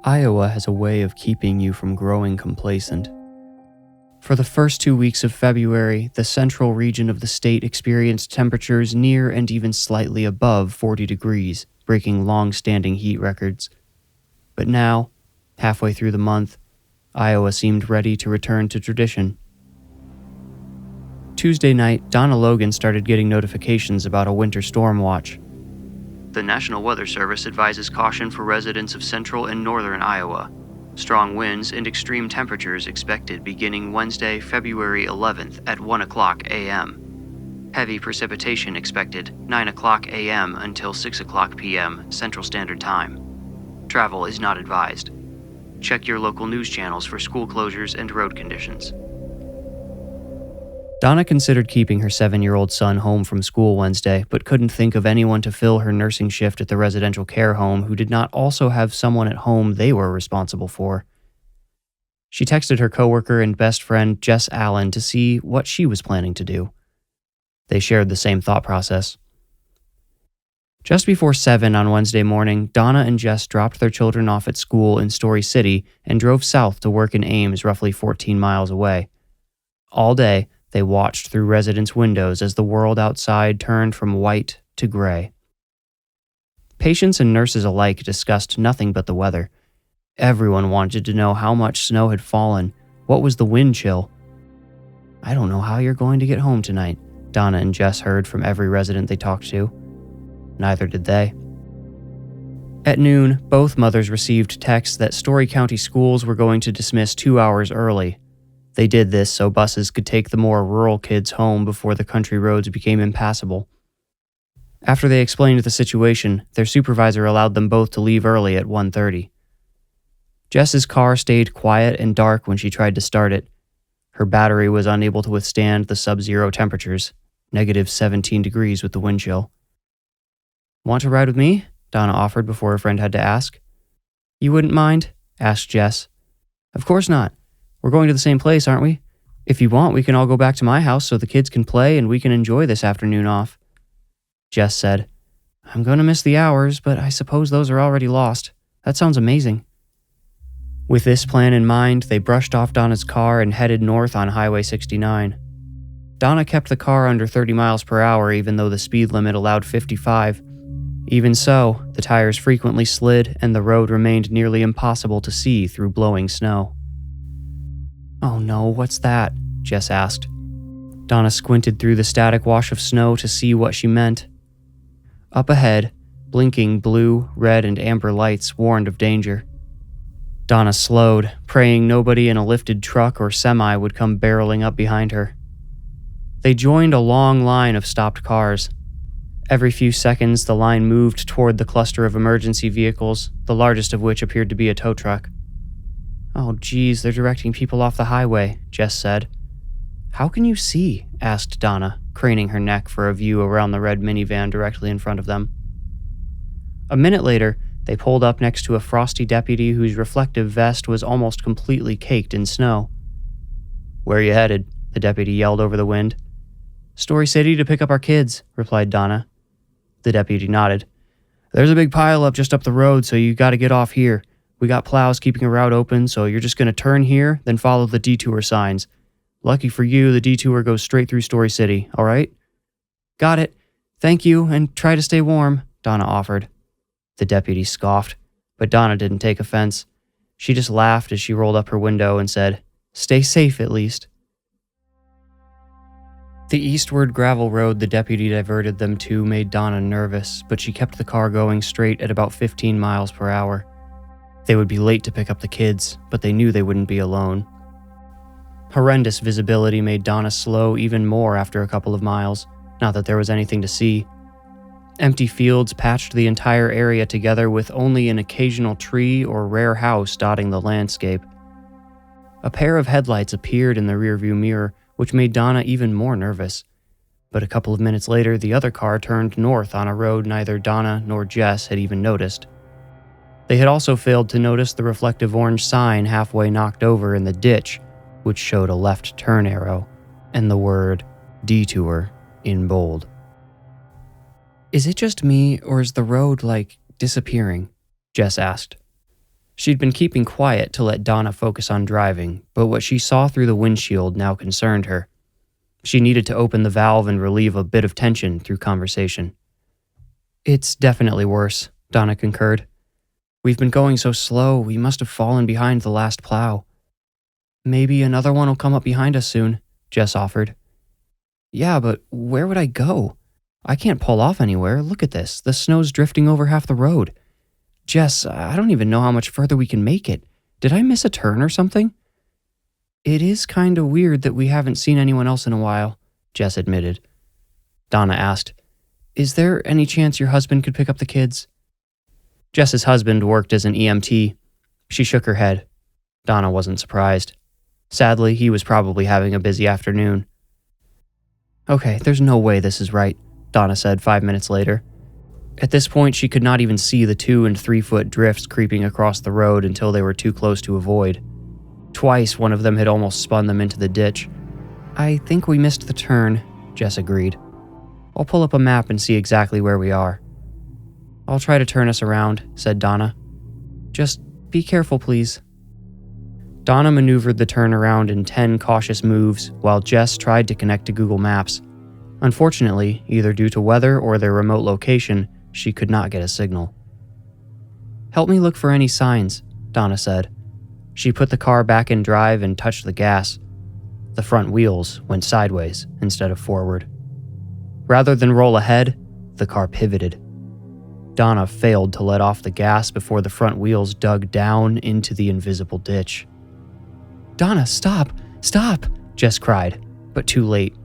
Iowa has a way of keeping you from growing complacent. For the first 2 weeks of February, the central region of the state experienced temperatures near and even slightly above 40 degrees, breaking long-standing heat records. But now, halfway through the month, Iowa seemed ready to return to tradition. Tuesday night, Donna Logan started getting notifications about a winter storm watch. The National Weather Service advises caution for residents of central and northern Iowa. Strong winds and extreme temperatures expected beginning Wednesday, February 11th at 1 o'clock a.m. Heavy precipitation expected 9 o'clock a.m. until 6 o'clock p.m. Central Standard Time. Travel is not advised. Check your local news channels for school closures and road conditions. Donna considered keeping her 7-year-old son home from school Wednesday, but couldn't think of anyone to fill her nursing shift at the residential care home who did not also have someone at home they were responsible for. She texted her coworker and best friend Jess Allen to see what she was planning to do. They shared the same thought process. Just before 7 on Wednesday morning, Donna and Jess dropped their children off at school in Story City and drove south to work in Ames, roughly 14 miles away. All day, they watched through residents' windows as the world outside turned from white to gray. Patients and nurses alike discussed nothing but the weather. Everyone wanted to know how much snow had fallen, what was the wind chill. "I don't know how you're going to get home tonight," Donna and Jess heard from every resident they talked to. Neither did they. At noon, both mothers received texts that Story County schools were going to dismiss 2 hours early. They did this so buses could take the more rural kids home before the country roads became impassable. After they explained the situation, their supervisor allowed them both to leave early at 1:30. Jess's car stayed quiet and dark when she tried to start it. Her battery was unable to withstand the sub-zero temperatures, -17 degrees with the wind chill. "Want to ride with me?" Donna offered before her friend had to ask. "You wouldn't mind?" asked Jess. "Of course not. We're going to the same place, aren't we? If you want, we can all go back to my house so the kids can play and we can enjoy this afternoon off." Jess said, "I'm going to miss the hours, but I suppose those are already lost. That sounds amazing." With this plan in mind, they brushed off Donna's car and headed north on Highway 69. Donna kept the car under 30 miles per hour even though the speed limit allowed 55. Even so, the tires frequently slid and the road remained nearly impossible to see through blowing snow. "Oh no, what's that?" Jess asked. Donna squinted through the static wash of snow to see what she meant. Up ahead, blinking blue, red, and amber lights warned of danger. Donna slowed, praying nobody in a lifted truck or semi would come barreling up behind her. They joined a long line of stopped cars. Every few seconds, the line moved toward the cluster of emergency vehicles, the largest of which appeared to be a tow truck. "Oh geez, they're directing people off the highway," Jess said. "How can you see?" asked Donna, craning her neck for a view around the red minivan directly in front of them. A minute later, they pulled up next to a frosty deputy whose reflective vest was almost completely caked in snow. "Where are you headed?" the deputy yelled over the wind. "Story City to pick up our kids," replied Donna. The deputy nodded. "There's a big pileup just up the road, so you gotta get off here. We got plows keeping a route open, so you're just gonna turn here, then follow the detour signs. Lucky for you, the detour goes straight through Story City, all right?" "Got it. Thank you, and try to stay warm," Donna offered. The deputy scoffed, but Donna didn't take offense. She just laughed as she rolled up her window and said, "Stay safe at least." The eastward gravel road the deputy diverted them to made Donna nervous, but she kept the car going straight at about 15 miles per hour. They would be late to pick up the kids, but they knew they wouldn't be alone. Horrendous visibility made Donna slow even more after a couple of miles, not that there was anything to see. Empty fields patched the entire area together with only an occasional tree or rare house dotting the landscape. A pair of headlights appeared in the rearview mirror, which made Donna even more nervous. But a couple of minutes later, the other car turned north on a road neither Donna nor Jess had even noticed. They had also failed to notice the reflective orange sign halfway knocked over in the ditch, which showed a left turn arrow and the word detour in bold. "Is it just me, or is the road, disappearing?" Jess asked. She'd been keeping quiet to let Donna focus on driving, but what she saw through the windshield now concerned her. She needed to open the valve and relieve a bit of tension through conversation. "It's definitely worse," Donna concurred. "We've been going so slow, we must have fallen behind the last plow." "Maybe another one will come up behind us soon," Jess offered. "Yeah, but where would I go? I can't pull off anywhere. Look at this. The snow's drifting over half the road. Jess, I don't even know how much further we can make it. Did I miss a turn or something?" "It is kinda weird that we haven't seen anyone else in a while," Jess admitted. Donna asked, "Is there any chance your husband could pick up the kids?" Jess's husband worked as an EMT. She shook her head. Donna wasn't surprised. Sadly, he was probably having a busy afternoon. "Okay, there's no way this is right," Donna said 5 minutes later. At this point, she could not even see the 2- and 3-foot drifts creeping across the road until they were too close to avoid. Twice, one of them had almost spun them into the ditch. "I think we missed the turn," Jess agreed. "I'll pull up a map and see exactly where we are." "I'll try to turn us around," said Donna. "Just be careful, please." Donna maneuvered the turnaround in 10 cautious moves while Jess tried to connect to Google Maps. Unfortunately, either due to weather or their remote location, she could not get a signal. "Help me look for any signs," Donna said. She put the car back in drive and touched the gas. The front wheels went sideways instead of forward. Rather than roll ahead, the car pivoted. Donna failed to let off the gas before the front wheels dug down into the invisible ditch. "Donna, stop! Stop!" Jess cried, but too late.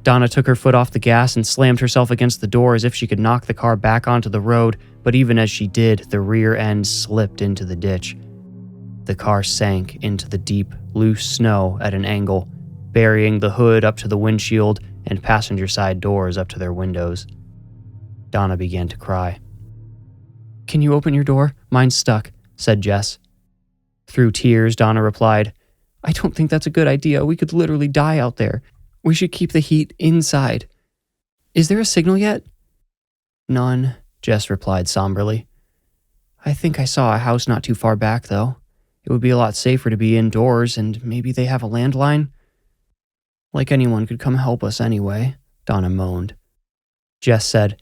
Donna took her foot off the gas and slammed herself against the door as if she could knock the car back onto the road, but even as she did, the rear end slipped into the ditch. The car sank into the deep, loose snow at an angle, burying the hood up to the windshield and passenger side doors up to their windows. Donna began to cry. "Can you open your door? Mine's stuck," said Jess. Through tears, Donna replied, "I don't think that's a good idea. We could literally die out there. We should keep the heat inside. Is there a signal yet?" "None," Jess replied somberly. "I think I saw a house not too far back, though. It would be a lot safer to be indoors, and maybe they have a landline." "Like anyone could come help us anyway," Donna moaned. Jess said,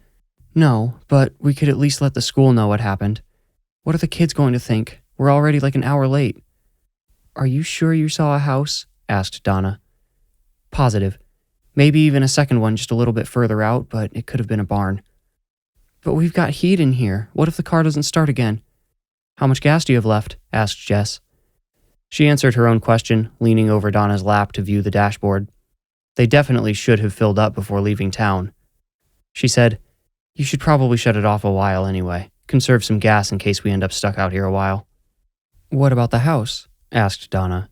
"No, but we could at least let the school know what happened. What are the kids going to think? We're already like an hour late." "Are you sure you saw a house?" asked Donna. "Positive. Maybe even a second one just a little bit further out, but it could have been a barn." "But we've got heat in here. What if the car doesn't start again?" "How much gas do you have left?" asked Jess. She answered her own question, leaning over Donna's lap to view the dashboard. They definitely should have filled up before leaving town. She said, "You should probably shut it off a while anyway. Conserve some gas in case we end up stuck out here a while." "What about the house?" asked Donna.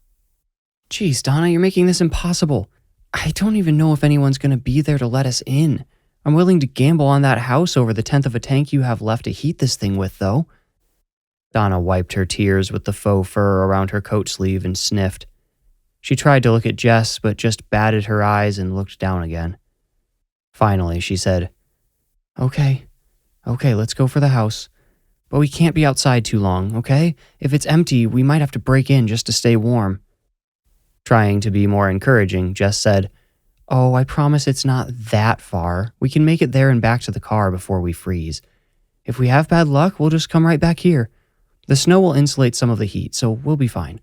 "Geez, Donna, you're making this impossible. I don't even know if anyone's going to be there to let us in. I'm willing to gamble on that house over the 10th of a tank you have left to heat this thing with, though." Donna wiped her tears with the faux fur around her coat sleeve and sniffed. She tried to look at Jess, but just batted her eyes and looked down again. Finally, she said, Okay, let's go for the house. But we can't be outside too long, okay? If it's empty, we might have to break in just to stay warm." Trying to be more encouraging, Jess said, "Oh, I promise it's not that far. We can make it there and back to the car before we freeze. If we have bad luck, we'll just come right back here. The snow will insulate some of the heat, so we'll be fine.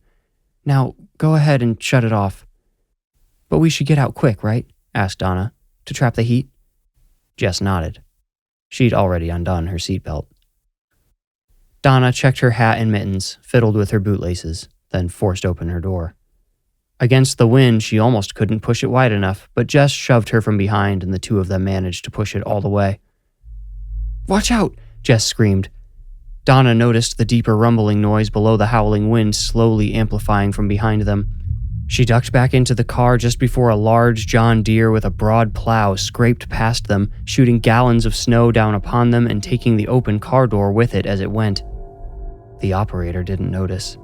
Now, go ahead and shut it off." "But we should get out quick, right?" asked Donna, "to trap the heat?" Jess nodded. She'd already undone her seatbelt. Donna checked her hat and mittens, fiddled with her bootlaces, then forced open her door. Against the wind, she almost couldn't push it wide enough, but Jess shoved her from behind and the two of them managed to push it all the way. "Watch out!" Jess screamed. Donna noticed the deeper rumbling noise below the howling wind slowly amplifying from behind them. She ducked back into the car just before a large John Deere with a broad plow scraped past them, shooting gallons of snow down upon them and taking the open car door with it as it went. The operator didn't notice.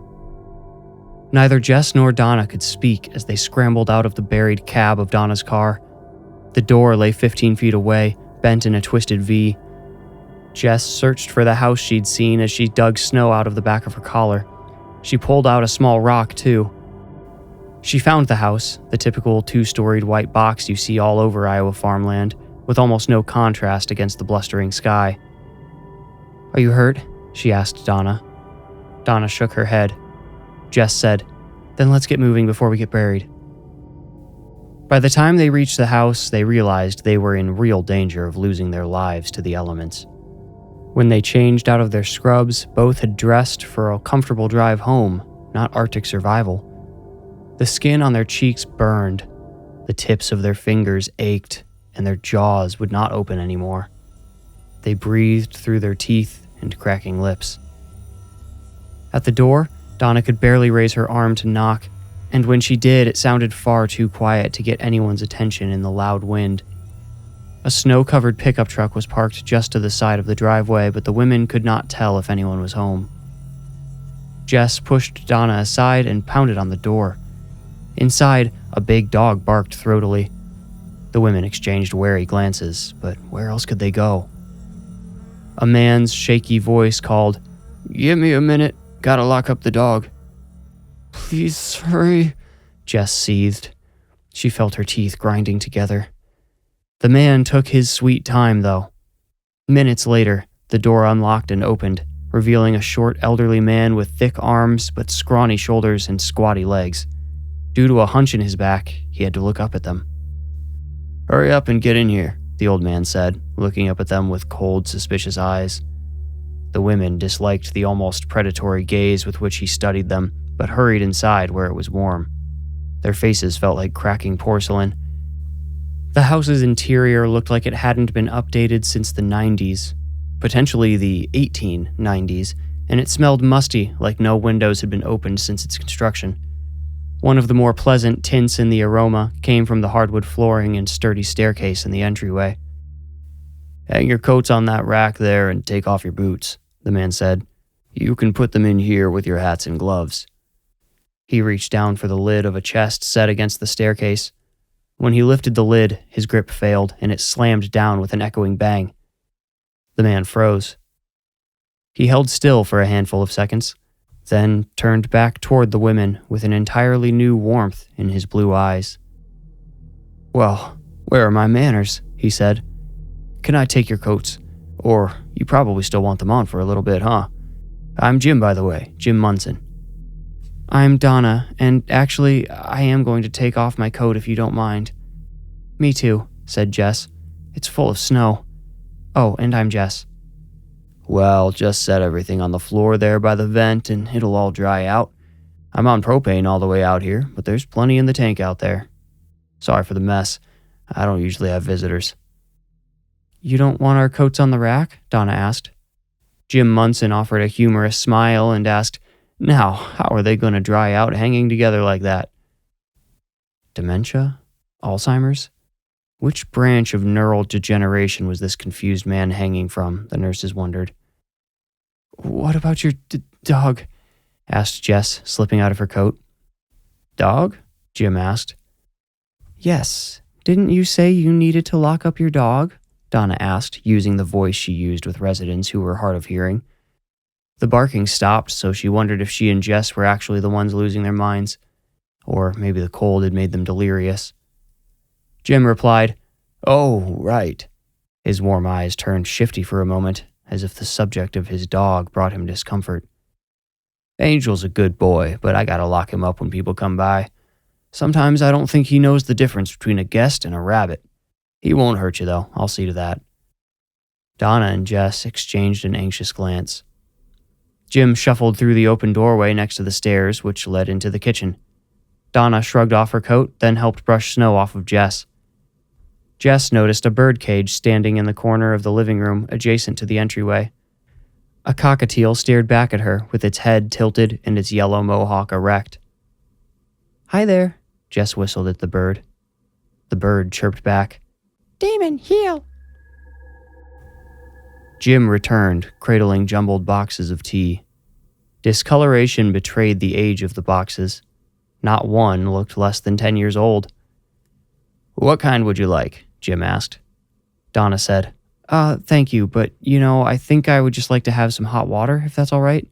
Neither Jess nor Donna could speak as they scrambled out of the buried cab of Donna's car. The door lay 15 feet away, bent in a twisted V. Jess searched for the house she'd seen as she dug snow out of the back of her collar. She pulled out a small rock, too. She found the house, the typical 2-storied white box you see all over Iowa farmland, with almost no contrast against the blustering sky. "Are you hurt?" she asked Donna. Donna shook her head. Jess said, "Then let's get moving before we get buried." By the time they reached the house, they realized they were in real danger of losing their lives to the elements. When they changed out of their scrubs, both had dressed for a comfortable drive home, not Arctic survival. The skin on their cheeks burned, the tips of their fingers ached, and their jaws would not open anymore. They breathed through their teeth and cracking lips. At the door, Donna could barely raise her arm to knock, and when she did, it sounded far too quiet to get anyone's attention in the loud wind. A snow-covered pickup truck was parked just to the side of the driveway, but the women could not tell if anyone was home. Jess pushed Donna aside and pounded on the door. Inside, a big dog barked throatily. The women exchanged wary glances, but where else could they go? A man's shaky voice called, "Give me a minute, gotta lock up the dog." "Please hurry," Jess seethed. She felt her teeth grinding together. The man took his sweet time, though. Minutes later, the door unlocked and opened, revealing a short elderly man with thick arms but scrawny shoulders and squatty legs. Due to a hunch in his back, he had to look up at them. "Hurry up and get in here," the old man said, looking up at them with cold, suspicious eyes. The women disliked the almost predatory gaze with which he studied them, but hurried inside where it was warm. Their faces felt like cracking porcelain. The house's interior looked like it hadn't been updated since the 90s, potentially the 1890s, and it smelled musty, like no windows had been opened since its construction. One of the more pleasant tints in the aroma came from the hardwood flooring and sturdy staircase in the entryway. "Hang your coats on that rack there and take off your boots," the man said. "You can put them in here with your hats and gloves." He reached down for the lid of a chest set against the staircase. When he lifted the lid, his grip failed, and it slammed down with an echoing bang. The man froze. He held still for a handful of seconds, then turned back toward the women with an entirely new warmth in his blue eyes. "Well, where are my manners?" he said. "Can I take your coats? Or you probably still want them on for a little bit, huh? I'm Jim, by the way, Jim Munson." "I'm Donna, and actually, I am going to take off my coat if you don't mind." "Me too," said Jess. "It's full of snow. Oh, and I'm Jess." "Well, just set everything on the floor there by the vent and it'll all dry out. I'm on propane all the way out here, but there's plenty in the tank out there. Sorry for the mess. I don't usually have visitors." "You don't want our coats on the rack?" Donna asked. Jim Munson offered a humorous smile and asked, "Now, how are they going to dry out hanging together like that?" Dementia? Alzheimer's? Which branch of neural degeneration was this confused man hanging from, the nurses wondered. "What about your dog?" asked Jess, slipping out of her coat. "Dog?" Jim asked. "Yes. Didn't you say you needed to lock up your dog?" Donna asked, using the voice she used with residents who were hard of hearing. The barking stopped, so she wondered if she and Jess were actually the ones losing their minds. Or maybe the cold had made them delirious. Jim replied, "Oh, right." His warm eyes turned shifty for a moment, as if the subject of his dog brought him discomfort. "Angel's a good boy, but I gotta lock him up when people come by. Sometimes I don't think he knows the difference between a guest and a rabbit. He won't hurt you, though. I'll see to that." Donna and Jess exchanged an anxious glance. Jim shuffled through the open doorway next to the stairs, which led into the kitchen. Donna shrugged off her coat, then helped brush snow off of Jess. Jess noticed a bird cage standing in the corner of the living room adjacent to the entryway. A cockatiel stared back at her with its head tilted and its yellow mohawk erect. "Hi there," Jess whistled at the bird. The bird chirped back, "Demon, heal!" Jim returned, cradling jumbled boxes of tea. Discoloration betrayed the age of the boxes. Not one looked less than 10 years old. "What kind would you like?" Jim asked. Donna said, Thank you, but I think I would just like to have some hot water, if that's all right.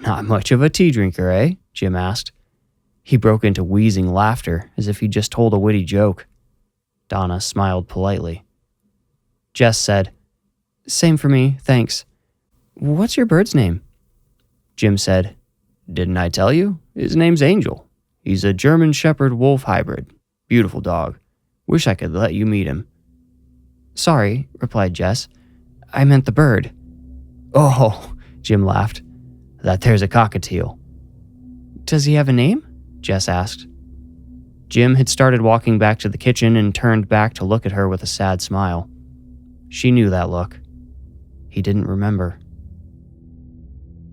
Not much of a tea drinker, eh? Jim asked. He broke into wheezing laughter, as if he'd just told a witty joke. Donna smiled politely. Jess said, Same for me, thanks. What's your bird's name? Jim said, Didn't I tell you? His name's Angel. He's a German Shepherd Wolf hybrid. Beautiful dog. Wish I could let you meet him. Sorry, replied Jess. I meant the bird. Oh, Jim laughed. That there's a cockatiel. Does he have a name? Jess asked. Jim had started walking back to the kitchen and turned back to look at her with a sad smile. She knew that look. He didn't remember.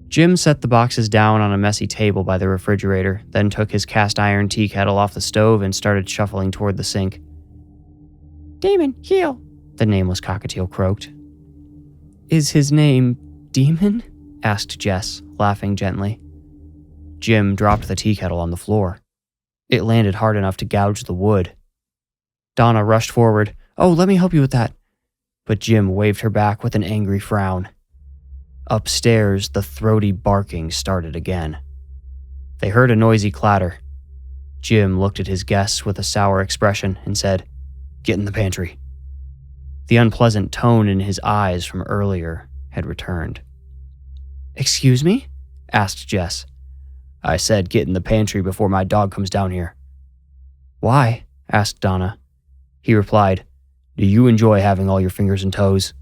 Jim set the boxes down on a messy table by the refrigerator, then took his cast iron tea kettle off the stove and started shuffling toward the sink. Demon, heel, the nameless cockatiel croaked. Is his name Demon? Asked Jess, laughing gently. Jim dropped the tea kettle on the floor. It landed hard enough to gouge the wood. Donna rushed forward. Oh, let me help you with that. But Jim waved her back with an angry frown. Upstairs, the throaty barking started again. They heard a noisy clatter. Jim looked at his guests with a sour expression and said, Get in the pantry. The unpleasant tone in his eyes from earlier had returned. Excuse me? Asked Jess. I said get in the pantry before my dog comes down here. Why? Asked Donna. He replied, Do you enjoy having all your fingers and toes?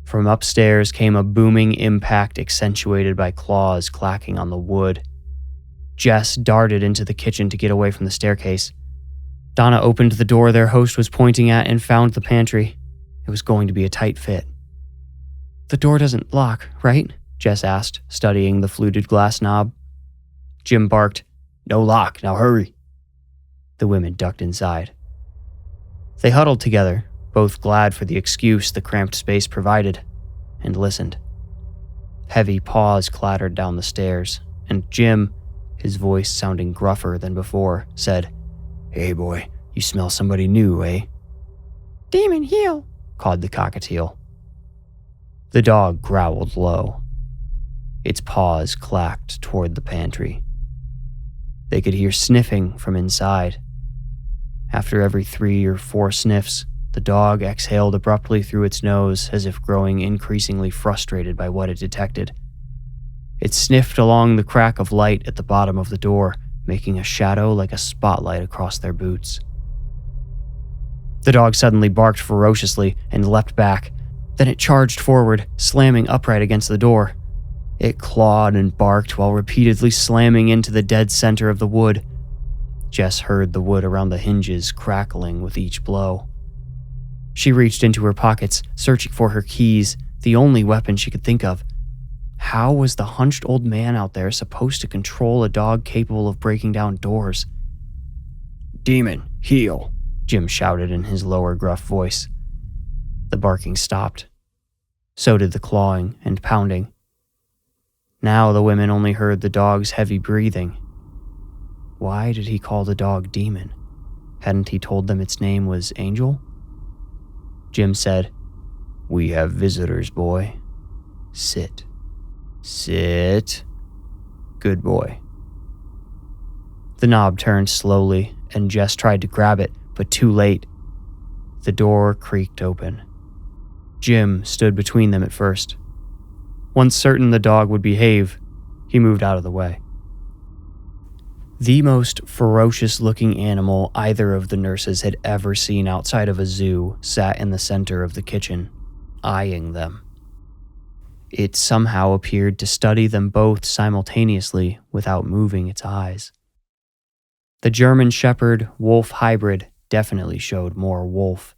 From upstairs came a booming impact accentuated by claws clacking on the wood. Jess darted into the kitchen to get away from the staircase. Donna opened the door their host was pointing at and found the pantry. It was going to be a tight fit. The door doesn't lock, right? Jess asked, studying the fluted glass knob. Jim barked, No lock, now hurry. The women ducked inside. They huddled together, both glad for the excuse the cramped space provided, and listened. Heavy paws clattered down the stairs, and Jim, his voice sounding gruffer than before, said, Hey boy, you smell somebody new, eh? Demon heel, cawed the cockatiel. The dog growled low. Its paws clacked toward the pantry. They could hear sniffing from inside. After every 3 or 4 sniffs, the dog exhaled abruptly through its nose as if growing increasingly frustrated by what it detected. It sniffed along the crack of light at the bottom of the door, making a shadow like a spotlight across their boots. The dog suddenly barked ferociously and leapt back. Then it charged forward, slamming upright against the door. It clawed and barked while repeatedly slamming into the dead center of the wood. Jess heard the wood around the hinges crackling with each blow. She reached into her pockets, searching for her keys, the only weapon she could think of. How was the hunched old man out there supposed to control a dog capable of breaking down doors? Demon, heel, Jim shouted in his lower gruff voice. The barking stopped. So did the clawing and pounding. Now the women only heard the dog's heavy breathing. Why did he call the dog Demon? Hadn't he told them its name was Angel? Jim said, We have visitors, boy. Sit. Sit. Good boy. The knob turned slowly, and Jess tried to grab it, but too late. The door creaked open. Jim stood between them at first. Once certain the dog would behave, he moved out of the way. The most ferocious-looking animal either of the nurses had ever seen outside of a zoo sat in the center of the kitchen, eyeing them. It somehow appeared to study them both simultaneously without moving its eyes. The German Shepherd Wolf hybrid definitely showed more wolf.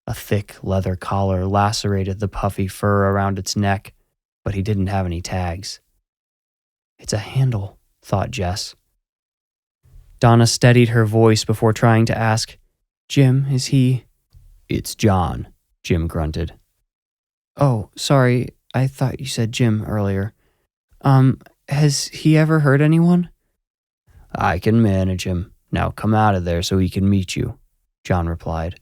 A thick leather collar lacerated the puffy fur around its neck, but he didn't have any tags. It's a handle, thought Jess. Donna steadied her voice before trying to ask, Jim, is he... It's John, Jim grunted. Oh, sorry, I thought you said Jim earlier. Has he ever hurt anyone? I can manage him. Now come out of there so he can meet you, John replied.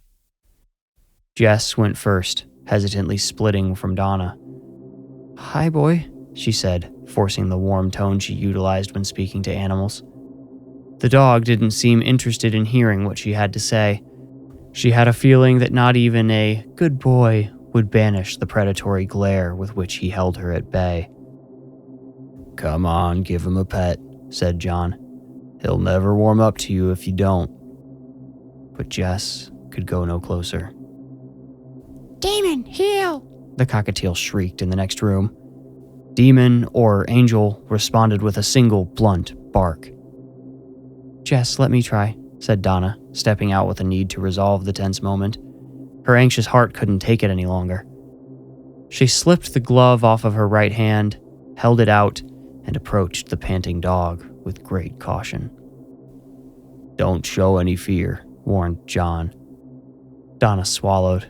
Jess went first, hesitantly splitting from Donna. "Hi, boy," she said, forcing the warm tone she utilized when speaking to animals. The dog didn't seem interested in hearing what she had to say. She had a feeling that not even a good boy would banish the predatory glare with which he held her at bay. "Come on, give him a pet," said John. "He'll never warm up to you if you don't." But Jess could go no closer. "Demon, heal!" the cockatiel shrieked in the next room. Demon, or Angel, responded with a single blunt bark. "Jess, let me try," said Donna, stepping out with a need to resolve the tense moment. Her anxious heart couldn't take it any longer. She slipped the glove off of her right hand, held it out, and approached the panting dog with great caution. "Don't show any fear," warned John. Donna swallowed.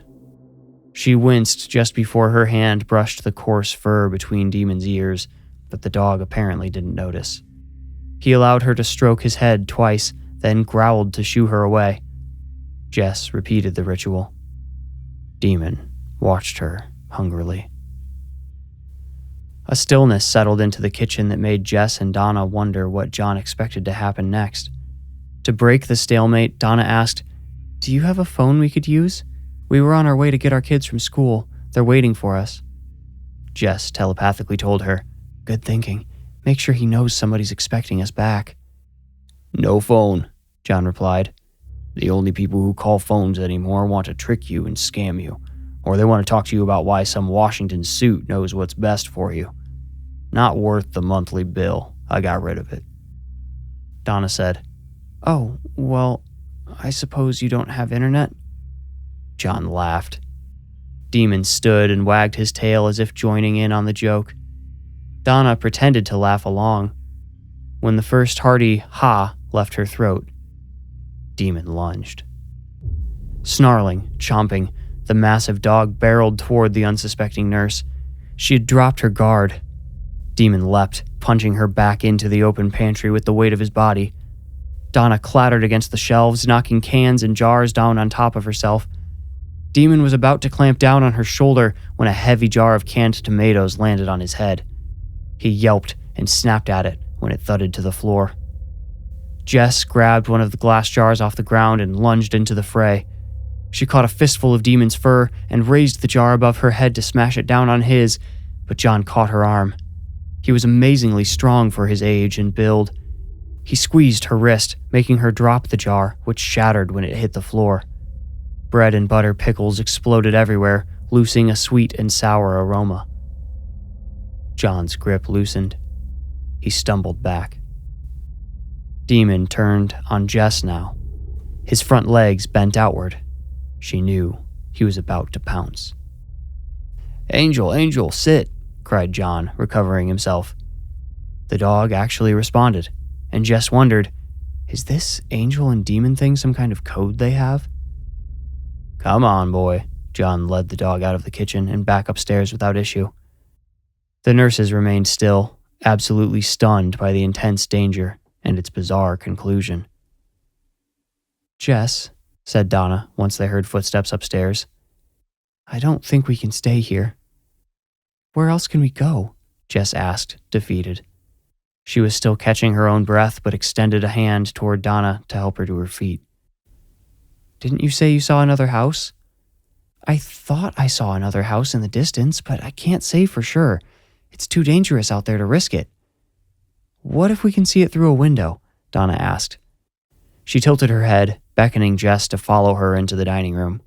She winced just before her hand brushed the coarse fur between Demon's ears, but the dog apparently didn't notice. He allowed her to stroke his head twice, then growled to shoo her away. Jess repeated the ritual. Demon watched her hungrily. A stillness settled into the kitchen that made Jess and Donna wonder what John expected to happen next. To break the stalemate, Donna asked, "Do you have a phone we could use? We were on our way to get our kids from school. They're waiting for us." Jess telepathically told her, "Good thinking. Make sure he knows somebody's expecting us back." "No phone," John replied. "The only people who call phones anymore want to trick you and scam you, or they want to talk to you about why some Washington suit knows what's best for you. Not worth the monthly bill. I got rid of it." Donna said, "Oh, well, I suppose you don't have internet?" John laughed. Demon stood and wagged his tail as if joining in on the joke. Donna pretended to laugh along. When the first hearty "ha" left her throat, Demon lunged. Snarling, chomping, the massive dog barreled toward the unsuspecting nurse. She had dropped her guard. Demon leapt, punching her back into the open pantry with the weight of his body. Donna clattered against the shelves, knocking cans and jars down on top of herself. Demon was about to clamp down on her shoulder when a heavy jar of canned tomatoes landed on his head. He yelped and snapped at it when it thudded to the floor. Jess grabbed one of the glass jars off the ground and lunged into the fray. She caught a fistful of Demon's fur and raised the jar above her head to smash it down on his, but John caught her arm. He was amazingly strong for his age and build. He squeezed her wrist, making her drop the jar, which shattered when it hit the floor. Bread and butter pickles exploded everywhere, loosing a sweet and sour aroma. John's grip loosened. He stumbled back. Demon turned on Jess now. His front legs bent outward. She knew he was about to pounce. "Angel, Angel, sit!" cried John, recovering himself. The dog actually responded, and Jess wondered, is this Angel and Demon thing some kind of code they have? "Come on, boy." John led the dog out of the kitchen and back upstairs without issue. The nurses remained still, absolutely stunned by the intense danger and its bizarre conclusion. "Jess," said Donna once they heard footsteps upstairs, "I don't think we can stay here." "Where else can we go?" Jess asked, defeated. She was still catching her own breath but extended a hand toward Donna to help her to her feet. "Didn't you say you saw another house?" "I thought I saw another house in the distance, but I can't say for sure. It's too dangerous out there to risk it." "What if we can see it through a window?" Donna asked. She tilted her head, beckoning Jess to follow her into the dining room.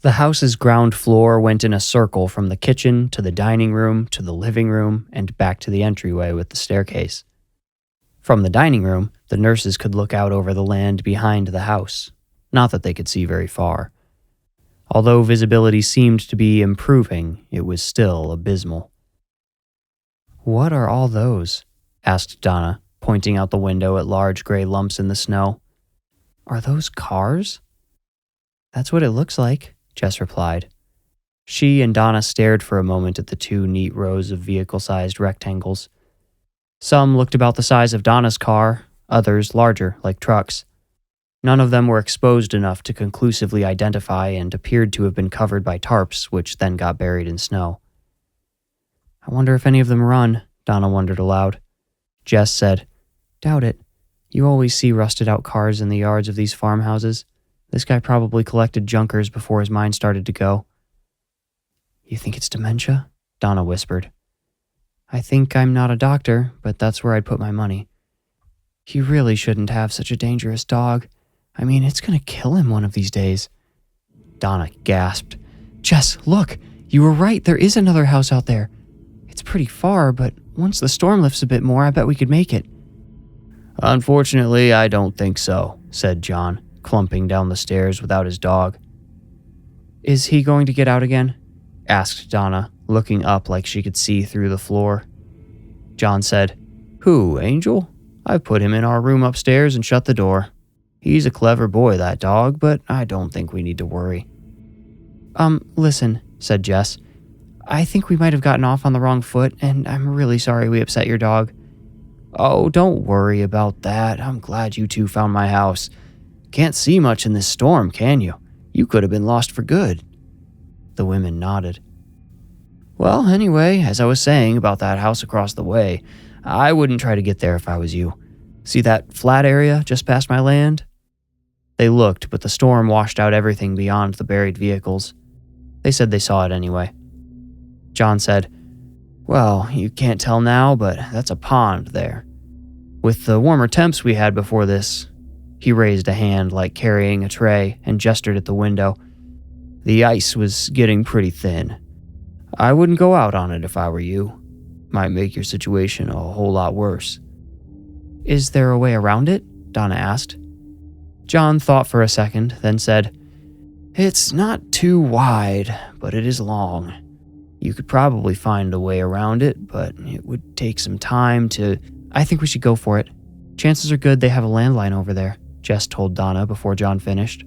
The house's ground floor went in a circle from the kitchen to the dining room to the living room and back to the entryway with the staircase. From the dining room, the nurses could look out over the land behind the house. Not that they could see very far. Although visibility seemed to be improving, it was still abysmal. "What are all those?" asked Donna, pointing out the window at large gray lumps in the snow. "Are those cars?" "That's what it looks like," Jess replied. She and Donna stared for a moment at the two neat rows of vehicle-sized rectangles. Some looked about the size of Donna's car, others larger, like trucks. None of them were exposed enough to conclusively identify and appeared to have been covered by tarps, which then got buried in snow. I wonder if any of them run, Donna wondered aloud. Jess said, Doubt it. You always see rusted out cars in the yards of these farmhouses. This guy probably collected junkers before his mind started to go. You think it's dementia? Donna whispered. I think I'm not a doctor, but that's where I'd put my money. He really shouldn't have such a dangerous dog. I mean, it's going to kill him one of these days. Donna gasped. Jess, look! You were right, there is another house out there. It's pretty far, but once the storm lifts a bit more, I bet we could make it. Unfortunately, I don't think so, said John, clumping down the stairs without his dog. Is he going to get out again? Asked Donna, looking up like she could see through the floor. John said, Who, Angel? I've put him in our room upstairs and shut the door. He's a clever boy, that dog, but I don't think we need to worry. Listen, said Jess. I think we might have gotten off on the wrong foot, and I'm really sorry we upset your dog. Oh, don't worry about that. I'm glad you two found my house. Can't see much in this storm, can you? You could have been lost for good. The women nodded. Well, anyway, as I was saying about that house across the way, I wouldn't try to get there if I was you. See that flat area just past my land? They looked, but the storm washed out everything beyond the buried vehicles. They said they saw it anyway. John said, Well, you can't tell now, but that's a pond there. With the warmer temps we had before this, he raised a hand like carrying a tray and gestured at the window. The ice was getting pretty thin. I wouldn't go out on it if I were you. Might make your situation a whole lot worse. Is there a way around it? Donna asked. John thought for a second, then said, It's not too wide, but it is long. You could probably find a way around it, but it would take some time to... I think we should go for it. Chances are good they have a landline over there, Jess told Donna before John finished.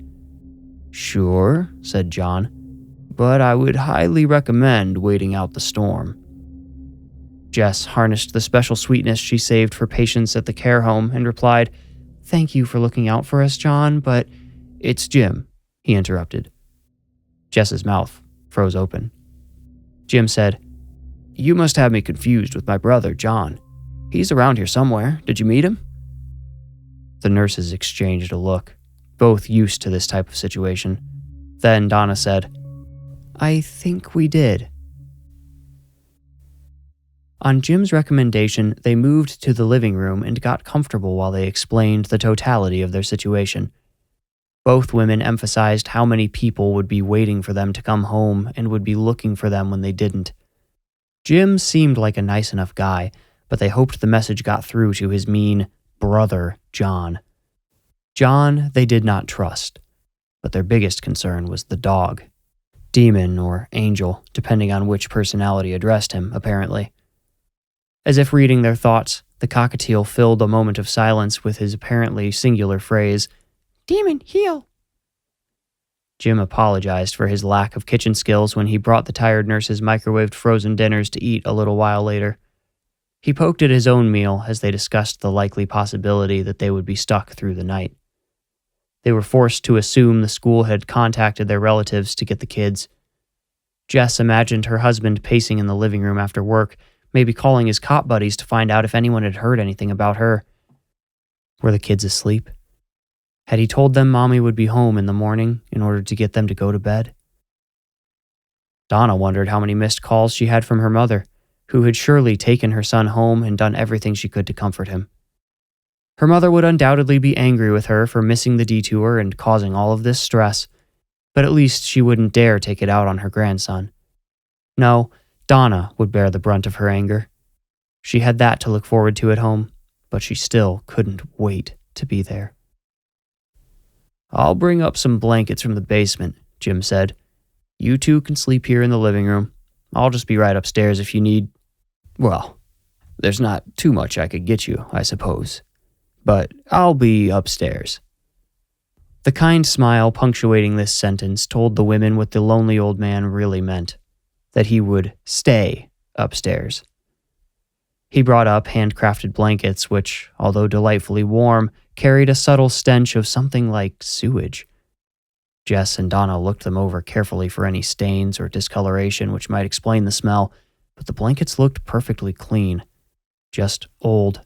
Sure, said John, but I would highly recommend waiting out the storm. Jess harnessed the special sweetness she saved for patients at the care home and replied, Thank you for looking out for us, John, but it's Jim, he interrupted. Jess's mouth froze open. Jim said, You must have me confused with my brother, John. He's around here somewhere. Did you meet him? The nurses exchanged a look, both used to this type of situation. Then Donna said, I think we did. On Jim's recommendation, they moved to the living room and got comfortable while they explained the totality of their situation. Both women emphasized how many people would be waiting for them to come home and would be looking for them when they didn't. Jim seemed like a nice enough guy, but they hoped the message got through to his mean brother, John. John they did not trust, but their biggest concern was the dog. Demon or angel, depending on which personality addressed him, apparently. As if reading their thoughts, the cockatiel filled a moment of silence with his apparently singular phrase, Demon, heal! Jim apologized for his lack of kitchen skills when he brought the tired nurses microwaved frozen dinners to eat a little while later. He poked at his own meal as they discussed the likely possibility that they would be stuck through the night. They were forced to assume the school had contacted their relatives to get the kids. Jess imagined her husband pacing in the living room after work, maybe calling his cop buddies to find out if anyone had heard anything about her. Were the kids asleep? Had he told them Mommy would be home in the morning in order to get them to go to bed? Donna wondered how many missed calls she had from her mother, who had surely taken her son home and done everything she could to comfort him. Her mother would undoubtedly be angry with her for missing the detour and causing all of this stress, but at least she wouldn't dare take it out on her grandson. No, Donna would bear the brunt of her anger. She had that to look forward to at home, but she still couldn't wait to be there. I'll bring up some blankets from the basement, Jim said. You two can sleep here in the living room. I'll just be right upstairs if you need... Well, there's not too much I could get you, I suppose. But I'll be upstairs. The kind smile punctuating this sentence told the women what the lonely old man really meant, that he would stay upstairs. He brought up handcrafted blankets which, although delightfully warm, carried a subtle stench of something like sewage. Jess and Donna looked them over carefully for any stains or discoloration which might explain the smell, but the blankets looked perfectly clean, just old.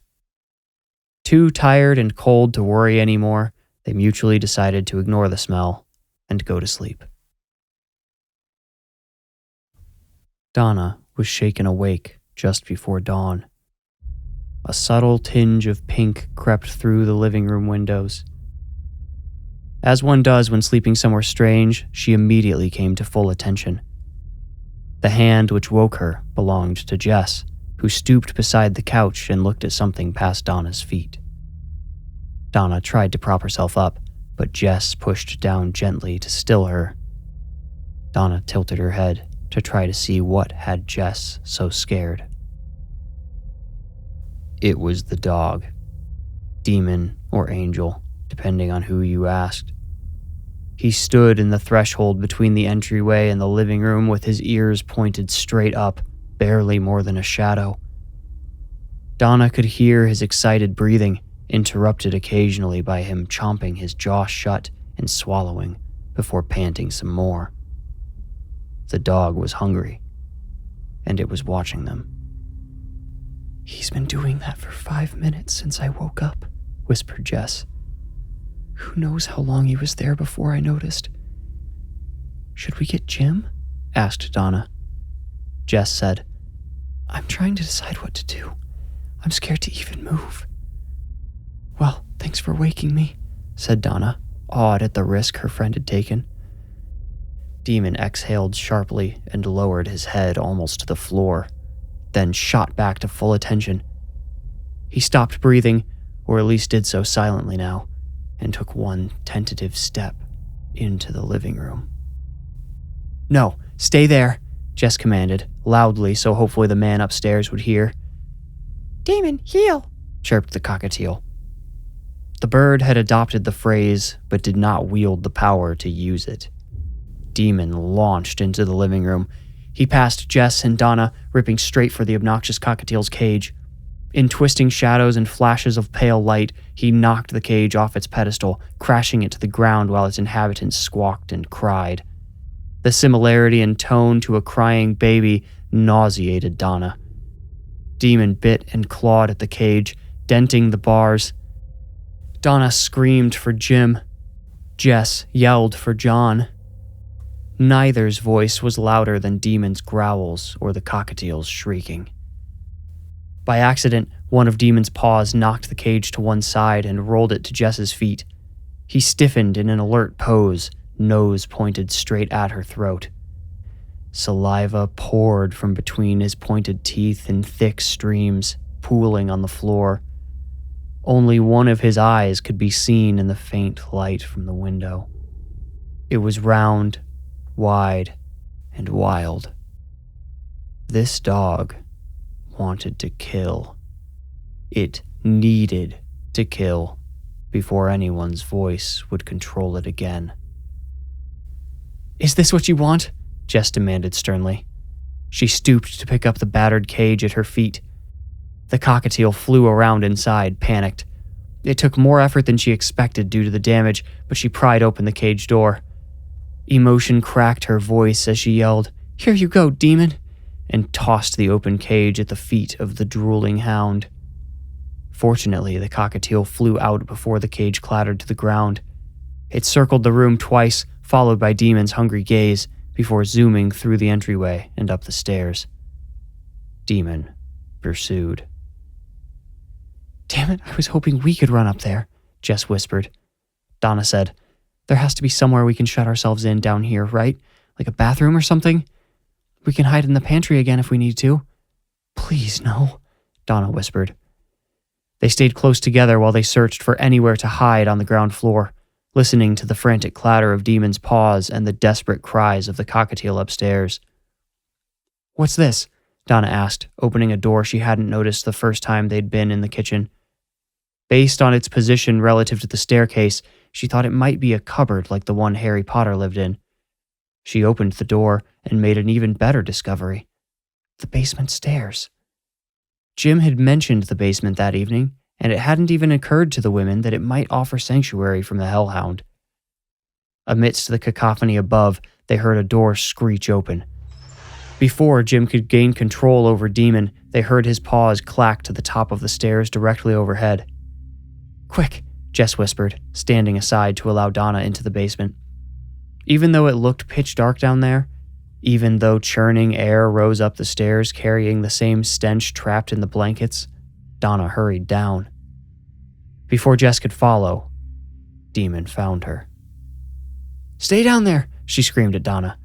Too tired and cold to worry anymore, they mutually decided to ignore the smell and go to sleep. Donna was shaken awake just before dawn. A subtle tinge of pink crept through the living room windows. As one does when sleeping somewhere strange, she immediately came to full attention. The hand which woke her belonged to Jess, who stooped beside the couch and looked at something past Donna's feet. Donna tried to prop herself up, but Jess pushed down gently to still her. Donna tilted her head to try to see what had Jess so scared. It was the dog. Demon or angel, depending on who you asked. He stood in the threshold between the entryway and the living room with his ears pointed straight up, barely more than a shadow. Donna could hear his excited breathing, interrupted occasionally by him chomping his jaw shut and swallowing before panting some more. The dog was hungry, and it was watching them. "He's been doing that for 5 minutes since I woke up," whispered Jess. "Who knows how long he was there before I noticed." "Should we get Jim?" asked Donna. Jess said, "I'm trying to decide what to do. I'm scared to even move." "Well, thanks for waking me," said Donna, awed at the risk her friend had taken. Demon exhaled sharply and lowered his head almost to the floor, then shot back to full attention. He stopped breathing, or at least did so silently now, and took one tentative step into the living room. "No, stay there," Jess commanded, loudly so hopefully the man upstairs would hear. "Demon, heal," chirped the cockatiel. The bird had adopted the phrase, but did not wield the power to use it. Demon launched into the living room. He passed Jess and Donna, ripping straight for the obnoxious cockatiel's cage. In twisting shadows and flashes of pale light, he knocked the cage off its pedestal, crashing it to the ground while its inhabitants squawked and cried. The similarity in tone to a crying baby nauseated Donna. Demon bit and clawed at the cage, denting the bars. Donna screamed for Jim. Jess yelled for John. Neither's voice was louder than Demon's growls or the cockatiel's shrieking. By accident, one of Demon's paws knocked the cage to one side and rolled it to Jess's feet. He stiffened in an alert pose, nose pointed straight at her throat. Saliva poured from between his pointed teeth in thick streams, pooling on the floor. Only one of his eyes could be seen in the faint light from the window. It was round, wide, and wild. This dog wanted to kill. It needed to kill before anyone's voice would control it again. "Is this what you want?" Jess demanded sternly. She stooped to pick up the battered cage at her feet. The cockatiel flew around inside, panicked. It took more effort than she expected due to the damage, but she pried open the cage door. Emotion cracked her voice as she yelled, "Here you go, demon," and tossed the open cage at the feet of the drooling hound. Fortunately, the cockatiel flew out before the cage clattered to the ground. It circled the room twice, followed by Demon's hungry gaze, before zooming through the entryway and up the stairs. Demon pursued. "Damn it, I was hoping we could run up there," Jess whispered. Donna said, "There has to be somewhere we can shut ourselves in down here, right? Like a bathroom or something? We can hide in the pantry again if we need to." "Please, no," Donna whispered. They stayed close together while they searched for anywhere to hide on the ground floor, listening to the frantic clatter of Demon's paws and the desperate cries of the cockatiel upstairs. "What's this?" Donna asked, opening a door she hadn't noticed the first time they'd been in the kitchen. Based on its position relative to the staircase, she thought it might be a cupboard like the one Harry Potter lived in. She opened the door and made an even better discovery. The basement stairs. Jim had mentioned the basement that evening, and it hadn't even occurred to the women that it might offer sanctuary from the hellhound. Amidst the cacophony above, they heard a door screech open. Before Jim could gain control over Demon, they heard his paws clack to the top of the stairs directly overhead. "Quick," Jess whispered, standing aside to allow Donna into the basement. Even though it looked pitch dark down there, even though churning air rose up the stairs carrying the same stench trapped in the blankets, Donna hurried down. Before Jess could follow, Demon found her. "Stay down there," she screamed at Donna.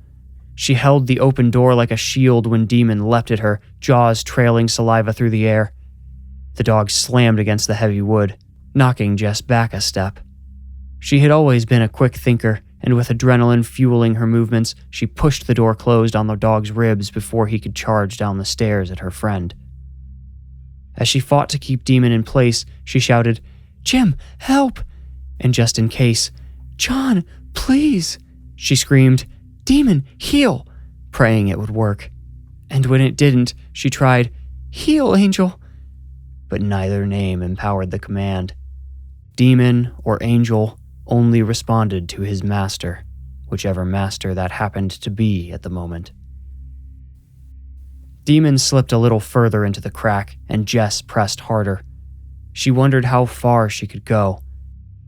She held the open door like a shield when Demon leapt at her, jaws trailing saliva through the air. The dog slammed against the heavy wood, knocking Jess back a step. She had always been a quick thinker, and with adrenaline fueling her movements, she pushed the door closed on the dog's ribs before he could charge down the stairs at her friend. As she fought to keep Demon in place, she shouted, "Jim, help!" And just in case, "John, please!" She screamed, "Demon, heal!" praying it would work. And when it didn't, she tried, "Heal, Angel!" But neither name empowered the command. Demon or Angel only responded to his master, whichever master that happened to be at the moment. Demon slipped a little further into the crack, and Jess pressed harder. She wondered how far she could go.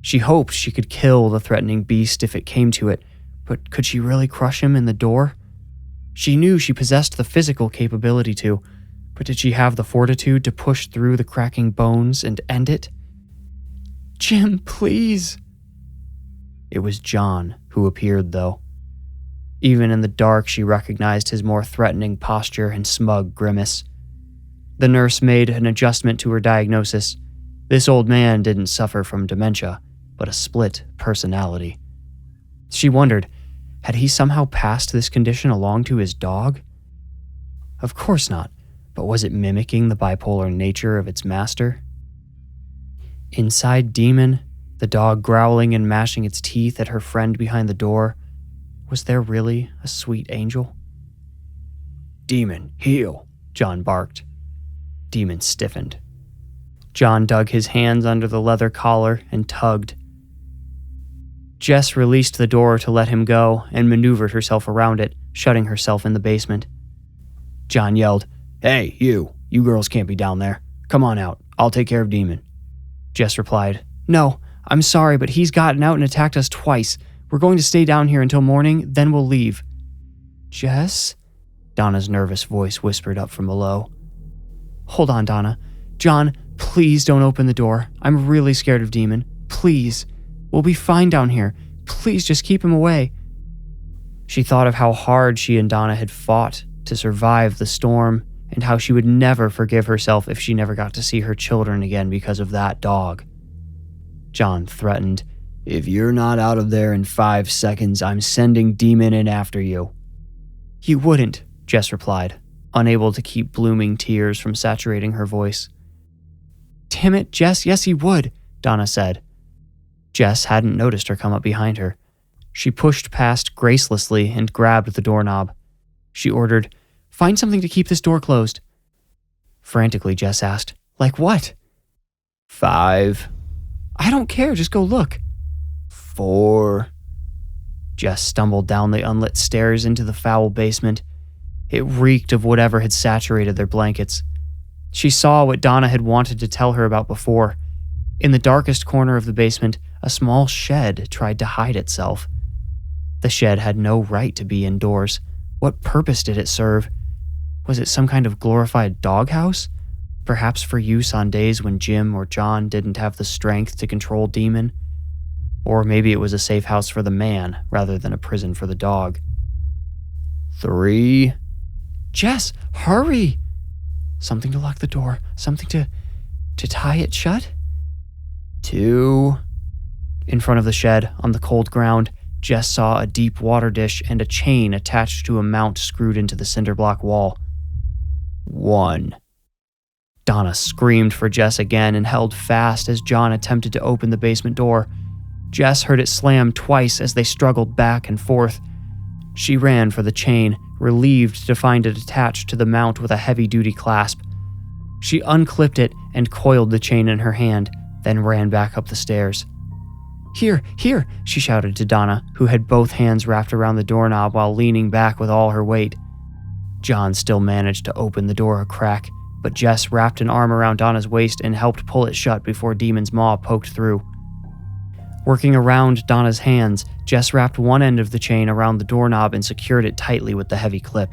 She hoped she could kill the threatening beast if it came to it, but could she really crush him in the door? She knew she possessed the physical capability to, but did she have the fortitude to push through the cracking bones and end it? "Jim, please!" It was John who appeared, though. Even in the dark, she recognized his more threatening posture and smug grimace. The nurse made an adjustment to her diagnosis. This old man didn't suffer from dementia, but a split personality. She wondered, had he somehow passed this condition along to his dog? Of course not, but was it mimicking the bipolar nature of its master? Inside Demon, the dog growling and mashing its teeth at her friend behind the door, was there really a sweet angel? "Demon, heal," John barked. Demon stiffened. John dug his hands under the leather collar and tugged. Jess released the door to let him go and maneuvered herself around it, shutting herself in the basement. John yelled, "Hey, you girls can't be down there. Come on out, I'll take care of Demon." Jess replied, "No, I'm sorry, but he's gotten out and attacked us twice. We're going to stay down here until morning, then we'll leave." "Jess?" Donna's nervous voice whispered up from below. "Hold on, Donna. John, please don't open the door. I'm really scared of Demon. Please. We'll be fine down here. Please just keep him away." She thought of how hard she and Donna had fought to survive the storm, and how she would never forgive herself if she never got to see her children again because of that dog. John threatened, "If you're not out of there in 5 seconds, I'm sending Demon in after you." "You wouldn't," Jess replied, unable to keep blooming tears from saturating her voice. "Damn it, Jess, yes he would," Donna said. Jess hadn't noticed her come up behind her. She pushed past gracelessly and grabbed the doorknob. She ordered, "Find something to keep this door closed." Frantically, Jess asked, "Like what?" 5. "I don't care, just go look." 4. Jess stumbled down the unlit stairs into the foul basement. It reeked of whatever had saturated their blankets. She saw what Donna had wanted to tell her about before. In the darkest corner of the basement, a small shed tried to hide itself. The shed had no right to be indoors. What purpose did it serve? Was it some kind of glorified doghouse? Perhaps for use on days when Jim or John didn't have the strength to control Demon? Or maybe it was a safe house for the man rather than a prison for the dog. 3. "Jess, hurry!" "Something to lock the door, something to tie it shut?" 2. In front of the shed, on the cold ground, Jess saw a deep water dish and a chain attached to a mount screwed into the cinder block wall. 1. Donna screamed for Jess again and held fast as John attempted to open the basement door. Jess heard it slam twice as they struggled back and forth. She ran for the chain, relieved to find it attached to the mount with a heavy-duty clasp. She unclipped it and coiled the chain in her hand, then ran back up the stairs. Here, here, she shouted to Donna, who had both hands wrapped around the doorknob while leaning back with all her weight. John still managed to open the door a crack, but Jess wrapped an arm around Donna's waist and helped pull it shut before Demon's maw poked through. Working around Donna's hands, Jess wrapped one end of the chain around the doorknob and secured it tightly with the heavy clip.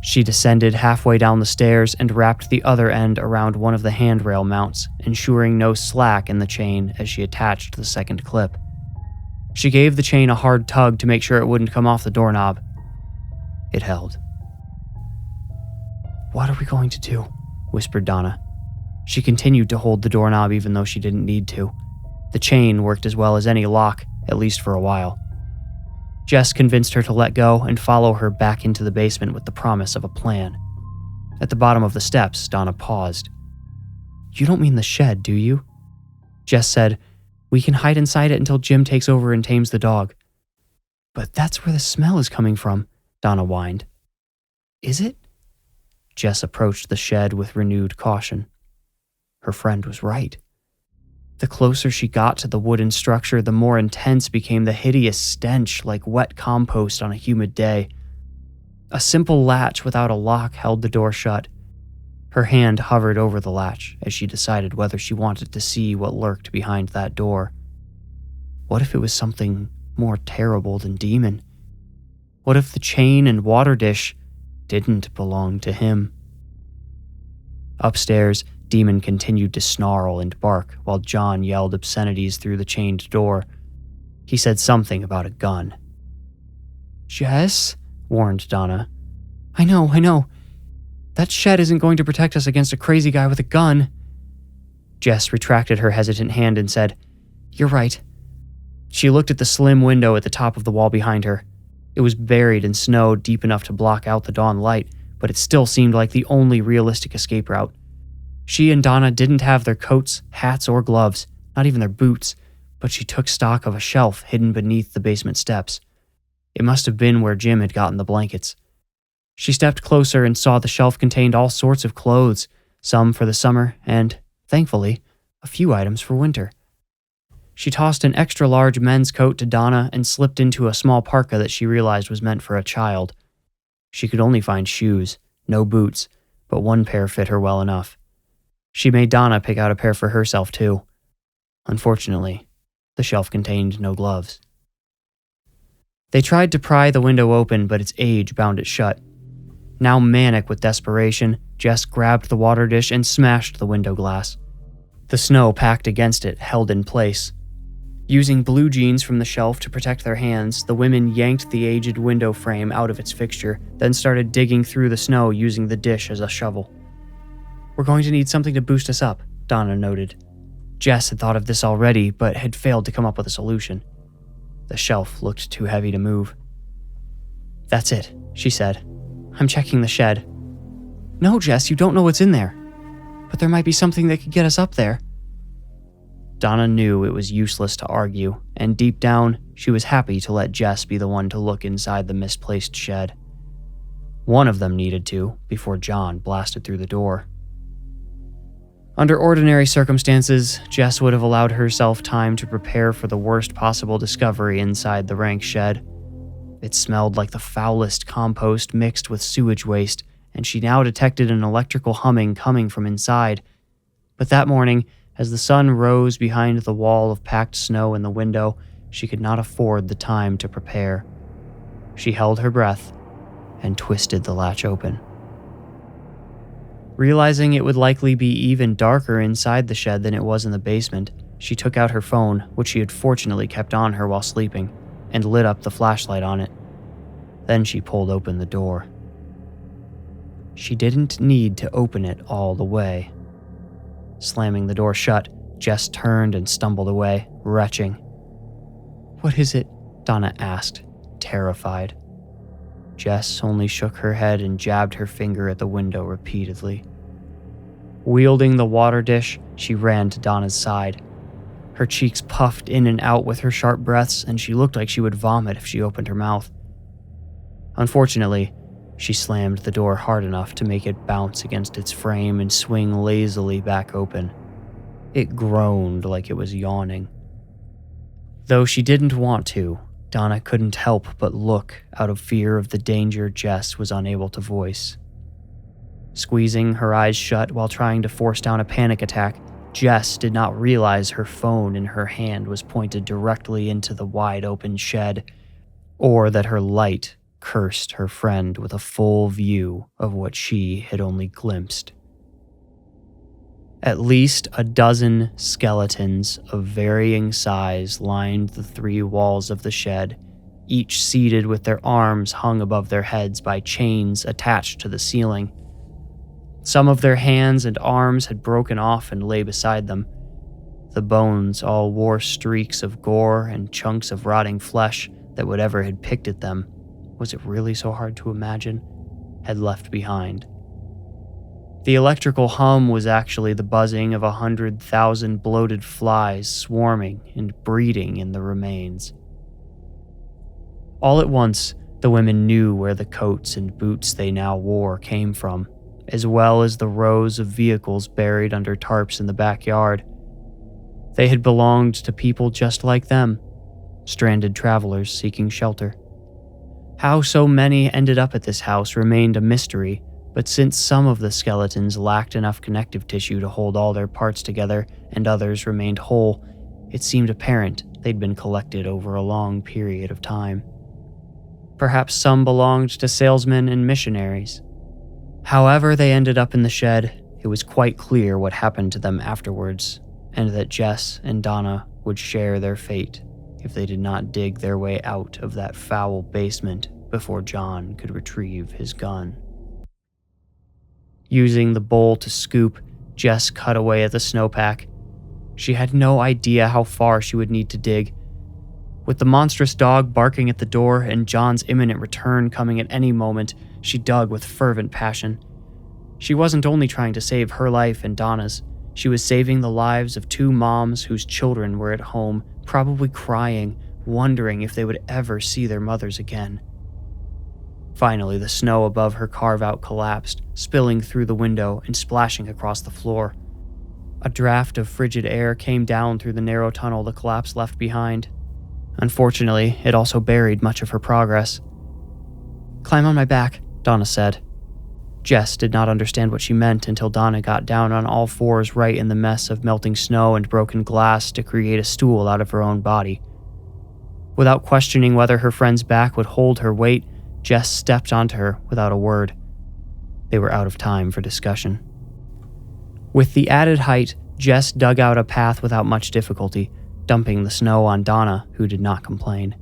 She descended halfway down the stairs and wrapped the other end around one of the handrail mounts, ensuring no slack in the chain as she attached the second clip. She gave the chain a hard tug to make sure it wouldn't come off the doorknob. It held. "What are we going to do?" whispered Donna. She continued to hold the doorknob even though she didn't need to. The chain worked as well as any lock, at least for a while. Jess convinced her to let go and follow her back into the basement with the promise of a plan. At the bottom of the steps, Donna paused. "You don't mean the shed, do you?" Jess said, "We can hide inside it until Jim takes over and tames the dog." "But that's where the smell is coming from," Donna whined. "Is it?" Jess approached the shed with renewed caution. Her friend was right. The closer she got to the wooden structure, the more intense became the hideous stench like wet compost on a humid day. A simple latch without a lock held the door shut. Her hand hovered over the latch as she decided whether she wanted to see what lurked behind that door. What if it was something more terrible than Demon? What if the chain and water dish didn't belong to him? Upstairs, Demon continued to snarl and bark while John yelled obscenities through the chained door. He said something about a gun. "Jess," warned Donna. I know. That shed isn't going to protect us against a crazy guy with a gun." Jess retracted her hesitant hand and said, "You're right." She looked at the slim window at the top of the wall behind her. It was buried in snow deep enough to block out the dawn light, but it still seemed like the only realistic escape route. She and Donna didn't have their coats, hats, or gloves, not even their boots, but she took stock of a shelf hidden beneath the basement steps. It must have been where Jim had gotten the blankets. She stepped closer and saw the shelf contained all sorts of clothes, some for the summer and, thankfully, a few items for winter. She tossed an extra-large men's coat to Donna and slipped into a small parka that she realized was meant for a child. She could only find shoes, no boots, but one pair fit her well enough. She made Donna pick out a pair for herself, too. Unfortunately, the shelf contained no gloves. They tried to pry the window open, but its age bound it shut. Now manic with desperation, Jess grabbed the water dish and smashed the window glass. The snow packed against it held in place. Using blue jeans from the shelf to protect their hands, the women yanked the aged window frame out of its fixture, then started digging through the snow using the dish as a shovel. "We're going to need something to boost us up," Donna noted. Jess had thought of this already, but had failed to come up with a solution. The shelf looked too heavy to move. "That's it," she said. "I'm checking the shed." "No, Jess, you don't know what's in there." "But there might be something that could get us up there." Donna knew it was useless to argue, and deep down, she was happy to let Jess be the one to look inside the misplaced shed. One of them needed to, before John blasted through the door. Under ordinary circumstances, Jess would have allowed herself time to prepare for the worst possible discovery inside the rank shed. It smelled like the foulest compost mixed with sewage waste, and she now detected an electrical humming coming from inside. But that morning, as the sun rose behind the wall of packed snow in the window, she could not afford the time to prepare. She held her breath and twisted the latch open. Realizing it would likely be even darker inside the shed than it was in the basement, she took out her phone, which she had fortunately kept on her while sleeping, and lit up the flashlight on it. Then she pulled open the door. She didn't need to open it all the way. Slamming the door shut, Jess turned and stumbled away, retching. "What is it?" Donna asked, terrified. Jess only shook her head and jabbed her finger at the window repeatedly. Wielding the water dish, she ran to Donna's side. Her cheeks puffed in and out with her sharp breaths, and she looked like she would vomit if she opened her mouth. Unfortunately, She slammed the door hard enough to make it bounce against its frame and swing lazily back open. It groaned like it was yawning. Though she didn't want to, Donna couldn't help but look out of fear of the danger Jess was unable to voice. Squeezing her eyes shut while trying to force down a panic attack, Jess did not realize her phone in her hand was pointed directly into the wide-open shed, or that her light cursed her friend with a full view of what she had only glimpsed. At least a dozen skeletons of varying size lined the 3 walls of the shed, each seated with their arms hung above their heads by chains attached to the ceiling. Some of their hands and arms had broken off and lay beside them. The bones all wore streaks of gore and chunks of rotting flesh that whatever had picked at them, was it really so hard to imagine, had left behind. The electrical hum was actually the buzzing of 100,000 bloated flies swarming and breeding in the remains. All at once, the women knew where the coats and boots they now wore came from, as well as the rows of vehicles buried under tarps in the backyard. They had belonged to people just like them, stranded travelers seeking shelter. How so many ended up at this house remained a mystery, but since some of the skeletons lacked enough connective tissue to hold all their parts together and others remained whole, it seemed apparent they'd been collected over a long period of time. Perhaps some belonged to salesmen and missionaries. However they ended up in the shed, it was quite clear what happened to them afterwards, and that Jess and Donna would share their fate if they did not dig their way out of that foul basement before John could retrieve his gun. Using the bowl to scoop, Jess cut away at the snowpack. She had no idea how far she would need to dig. With the monstrous dog barking at the door and John's imminent return coming at any moment, she dug with fervent passion. She wasn't only trying to save her life and Donna's, she was saving the lives of 2 moms whose children were at home, probably crying, wondering if they would ever see their mothers again. Finally, the snow above her carve-out collapsed, spilling through the window and splashing across the floor. A draft of frigid air came down through the narrow tunnel the collapse left behind. Unfortunately, it also buried much of her progress. "Climb on my back," Donna said. Jess did not understand what she meant until Donna got down on all fours right in the mess of melting snow and broken glass to create a stool out of her own body. Without questioning whether her friend's back would hold her weight, Jess stepped onto her without a word. They were out of time for discussion. With the added height, Jess dug out a path without much difficulty, dumping the snow on Donna, who did not complain.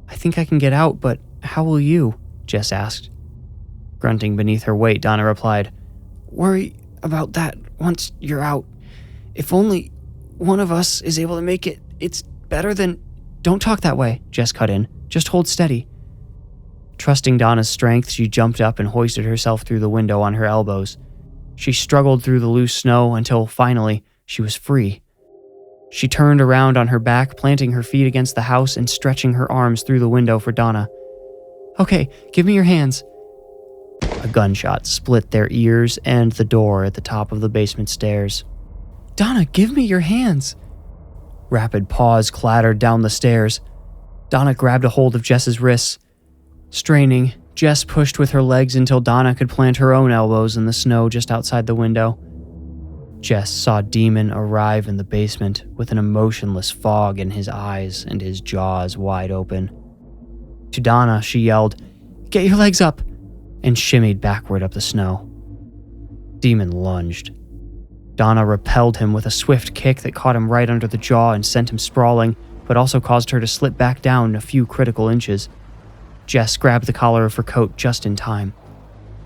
"I think I can get out, but how will you?" Jess asked. Grunting beneath her weight, Donna replied, "Worry about that once you're out. If only one of us is able to make it, it's better than—" "Don't talk that way," Jess cut in. "Just hold steady." Trusting Donna's strength, she jumped up and hoisted herself through the window on her elbows. She struggled through the loose snow until, finally, she was free. She turned around on her back, planting her feet against the house and stretching her arms through the window for Donna. "Okay, give me your hands." A gunshot split their ears and the door at the top of the basement stairs. "Donna, give me your hands." Rapid paws clattered down the stairs. Donna grabbed a hold of Jess's wrists. Straining, Jess pushed with her legs until Donna could plant her own elbows in the snow just outside the window. Jess saw Demon arrive in the basement with an emotionless fog in his eyes and his jaws wide open. To Donna, she yelled, "Get your legs up!" and shimmied backward up the snow. Demon lunged. Donna repelled him with a swift kick that caught him right under the jaw and sent him sprawling, but also caused her to slip back down a few critical inches. Jess grabbed the collar of her coat just in time.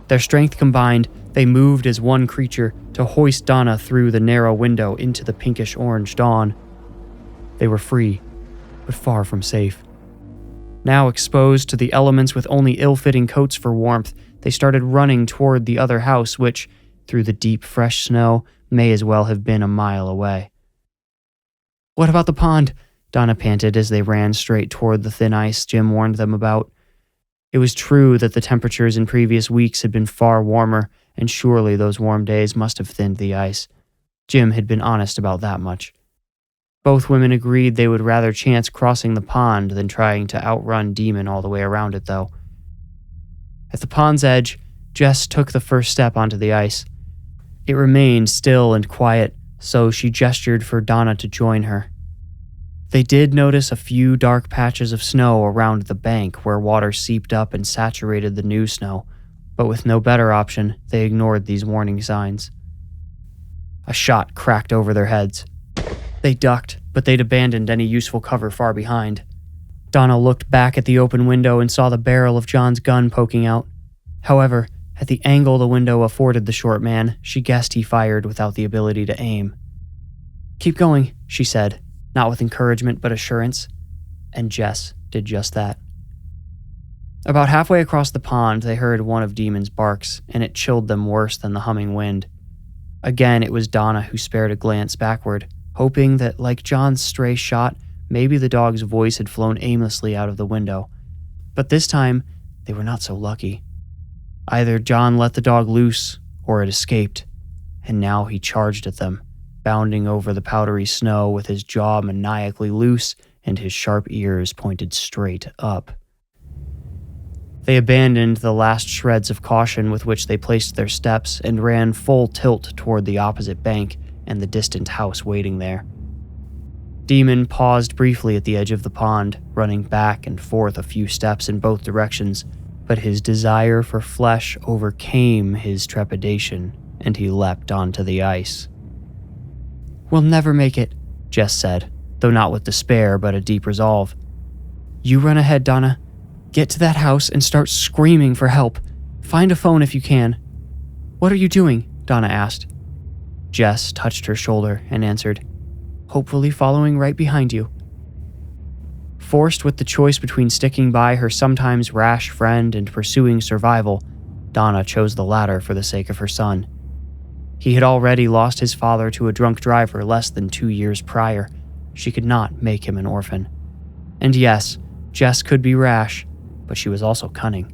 Their strength combined, they moved as one creature to hoist Donna through the narrow window into the pinkish-orange dawn. They were free, but far from safe. Now exposed to the elements with only ill-fitting coats for warmth, they started running toward the other house, which, through the deep, fresh snow, may as well have been a mile away. "What about the pond?" Donna panted as they ran straight toward the thin ice Jim warned them about. It was true that the temperatures in previous weeks had been far warmer, and surely those warm days must have thinned the ice. Jim had been honest about that much. Both women agreed they would rather chance crossing the pond than trying to outrun Demon all the way around it, though. At the pond's edge, Jess took the first step onto the ice. It remained still and quiet, so she gestured for Donna to join her. They did notice a few dark patches of snow around the bank where water seeped up and saturated the new snow, but with no better option, they ignored these warning signs. A shot cracked over their heads. They ducked, but they'd abandoned any useful cover far behind. Donna looked back at the open window and saw the barrel of John's gun poking out. However, at the angle the window afforded the short man, she guessed he fired without the ability to aim. "Keep going," she said, not with encouragement but assurance, and Jess did just that. About halfway across the pond, they heard one of Demon's barks, and it chilled them worse than the humming wind. Again, it was Donna who spared a glance backward, hoping that, like John's stray shot, maybe the dog's voice had flown aimlessly out of the window. But this time, they were not so lucky. Either John let the dog loose, or it escaped, and now he charged at them, bounding over the powdery snow with his jaw maniacally loose and his sharp ears pointed straight up. They abandoned the last shreds of caution with which they placed their steps and ran full tilt toward the opposite bank and the distant house waiting there. Demon paused briefly at the edge of the pond, running back and forth a few steps in both directions, but his desire for flesh overcame his trepidation, and he leapt onto the ice. "We'll never make it," Jess said, though not with despair but a deep resolve. "You run ahead, Donna. Get to that house and start screaming for help. Find a phone if you can." "What are you doing?" Donna asked. Jess touched her shoulder and answered, "Hopefully following right behind you." Forced with the choice between sticking by her sometimes rash friend and pursuing survival, Donna chose the latter for the sake of her son. He had already lost his father to a drunk driver less than 2 years prior. She could not make him an orphan. And yes, Jess could be rash, but she was also cunning.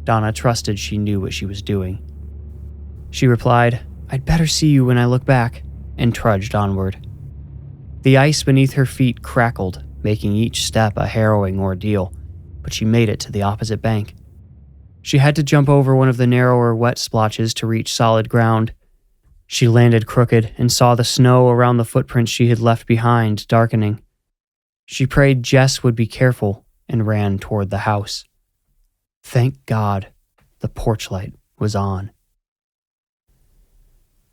Donna trusted she knew what she was doing. She replied, "I'd better see you when I look back," and trudged onward. The ice beneath her feet crackled, making each step a harrowing ordeal, but she made it to the opposite bank. She had to jump over one of the narrower wet splotches to reach solid ground. She landed crooked and saw the snow around the footprints she had left behind darkening. She prayed Jess would be careful and ran toward the house. Thank God, the porch light was on.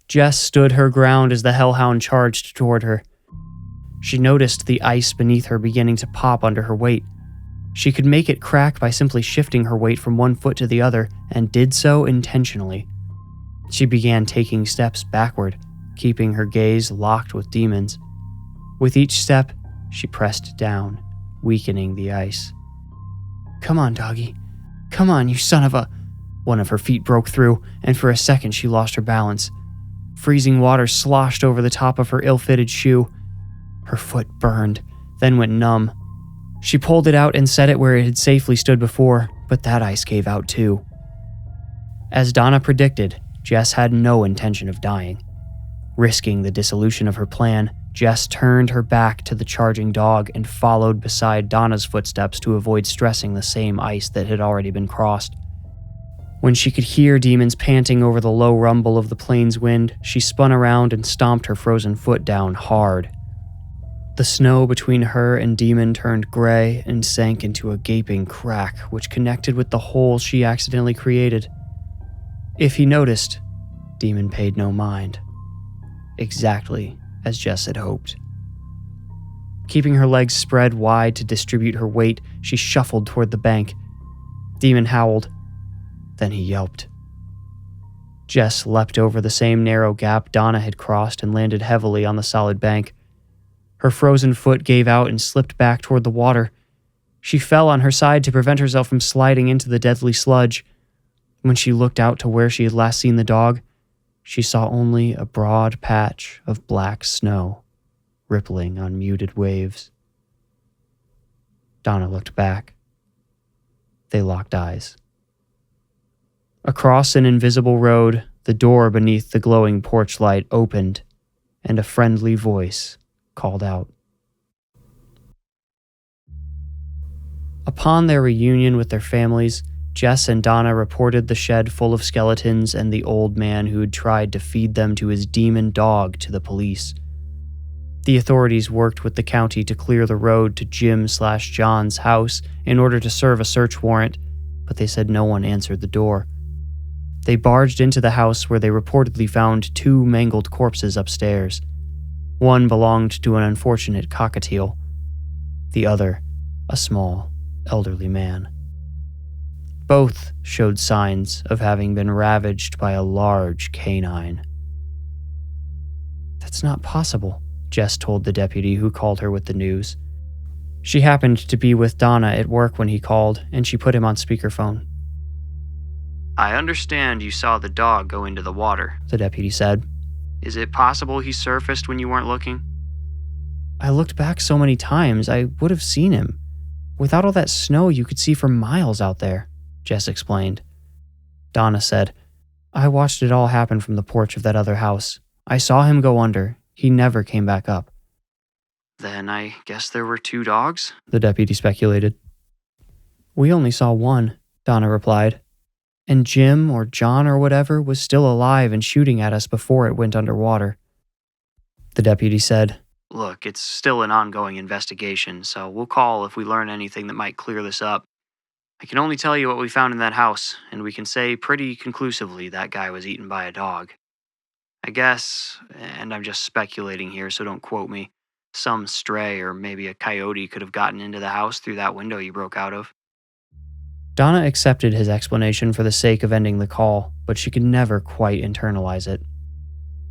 Jess stood her ground as the hellhound charged toward her. She noticed the ice beneath her beginning to pop under her weight. She could make it crack by simply shifting her weight from one foot to the other, and did so intentionally. She began taking steps backward, keeping her gaze locked with Demon's. With each step, she pressed down, weakening the ice. "Come on, doggy. Come on, you son of a..." One of her feet broke through, and for a second she lost her balance. Freezing water sloshed over the top of her ill-fitted shoe. Her foot burned, then went numb. She pulled it out and set it where it had safely stood before, but that ice gave out too. As Donna predicted, Jess had no intention of dying. Risking the dissolution of her plan, Jess turned her back to the charging dog and followed beside Donna's footsteps to avoid stressing the same ice that had already been crossed. When she could hear Demons panting over the low rumble of the plains wind, she spun around and stomped her frozen foot down hard. The snow between her and Demon turned gray and sank into a gaping crack which connected with the hole she accidentally created. If he noticed, Demon paid no mind. Exactly as Jess had hoped. Keeping her legs spread wide to distribute her weight, she shuffled toward the bank. Demon howled. Then he yelped. Jess leapt over the same narrow gap Donna had crossed and landed heavily on the solid bank. Her frozen foot gave out and slipped back toward the water. She fell on her side to prevent herself from sliding into the deadly sludge. When she looked out to where she had last seen the dog, she saw only a broad patch of black snow, rippling on muted waves. Donna looked back. They locked eyes. Across an invisible road, the door beneath the glowing porch light opened, and a friendly voice called out. Upon their reunion with their families, Jess and Donna reported the shed full of skeletons and the old man who had tried to feed them to his demon dog to the police. The authorities worked with the county to clear the road to Jim/John's house in order to serve a search warrant, but they said no one answered the door. They barged into the house where they reportedly found 2 mangled corpses upstairs. One belonged to an unfortunate cockatiel, the other a small, elderly man. Both showed signs of having been ravaged by a large canine. That's not possible, Jess told the deputy who called her with the news. She happened to be with Donna at work when he called, and she put him on speakerphone. I understand you saw the dog go into the water, the deputy said. Is it possible he surfaced when you weren't looking? I looked back so many times, I would have seen him. Without all that snow, you could see for miles out there, Jess explained. Donna said, I watched it all happen from the porch of that other house. I saw him go under. He never came back up. Then I guess there were 2 dogs? The deputy speculated. We only saw one, Donna replied. And Jim or John or whatever was still alive and shooting at us before it went underwater. The deputy said, Look, it's still an ongoing investigation, so we'll call if we learn anything that might clear this up. I can only tell you what we found in that house, and we can say pretty conclusively that guy was eaten by a dog. I guess, and I'm just speculating here, so don't quote me, some stray or maybe a coyote could have gotten into the house through that window you broke out of. Donna accepted his explanation for the sake of ending the call, but she could never quite internalize it.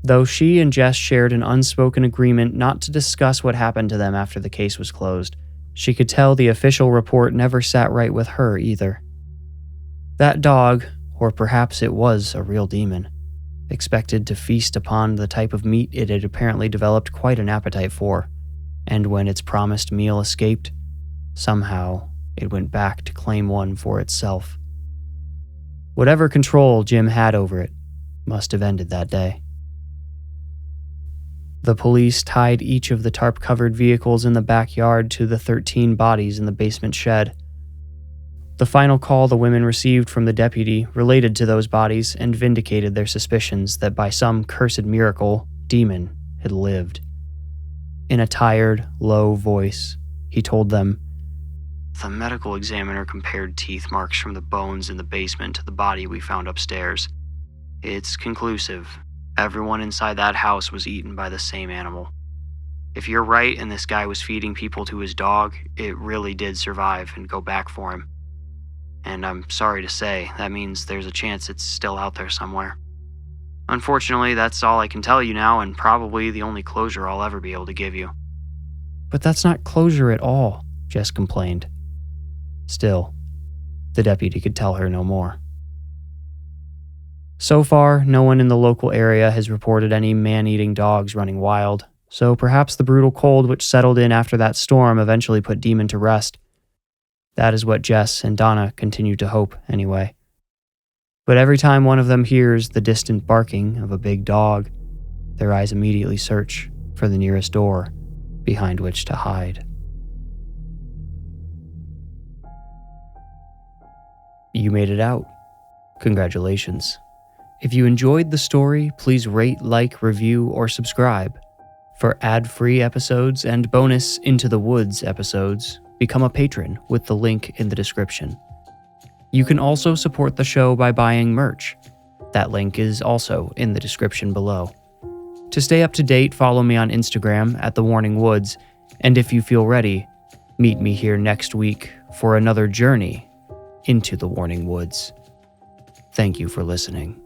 Though she and Jess shared an unspoken agreement not to discuss what happened to them after the case was closed, she could tell the official report never sat right with her either. That dog, or perhaps it was a real demon, expected to feast upon the type of meat it had apparently developed quite an appetite for, and when its promised meal escaped, somehow it went back to claim one for itself. Whatever control Jim had over it must have ended that day. The police tied each of the tarp-covered vehicles in the backyard to the 13 bodies in the basement shed. The final call the women received from the deputy related to those bodies and vindicated their suspicions that by some cursed miracle, Demon had lived. In a tired, low voice, he told them, The medical examiner compared teeth marks from the bones in the basement to the body we found upstairs. It's conclusive. Everyone inside that house was eaten by the same animal. If you're right and this guy was feeding people to his dog, it really did survive and go back for him. And I'm sorry to say, that means there's a chance it's still out there somewhere. Unfortunately, that's all I can tell you now, and probably the only closure I'll ever be able to give you. But that's not closure at all, Jess complained. Still, the deputy could tell her no more. So far, no one in the local area has reported any man-eating dogs running wild, so perhaps the brutal cold which settled in after that storm eventually put Demon to rest. That is what Jess and Donna continue to hope, anyway. But every time one of them hears the distant barking of a big dog, their eyes immediately search for the nearest door behind which to hide. You made it out. Congratulations. If you enjoyed the story, please rate, like, review, or subscribe. For ad-free episodes and bonus Into the Woods episodes, become a patron with the link in the description. You can also support the show by buying merch. That link is also in the description below. To stay up to date, follow me on Instagram at The Warning Woods, and if you feel ready, meet me here next week for another journey into the Warning Woods. Thank you for listening.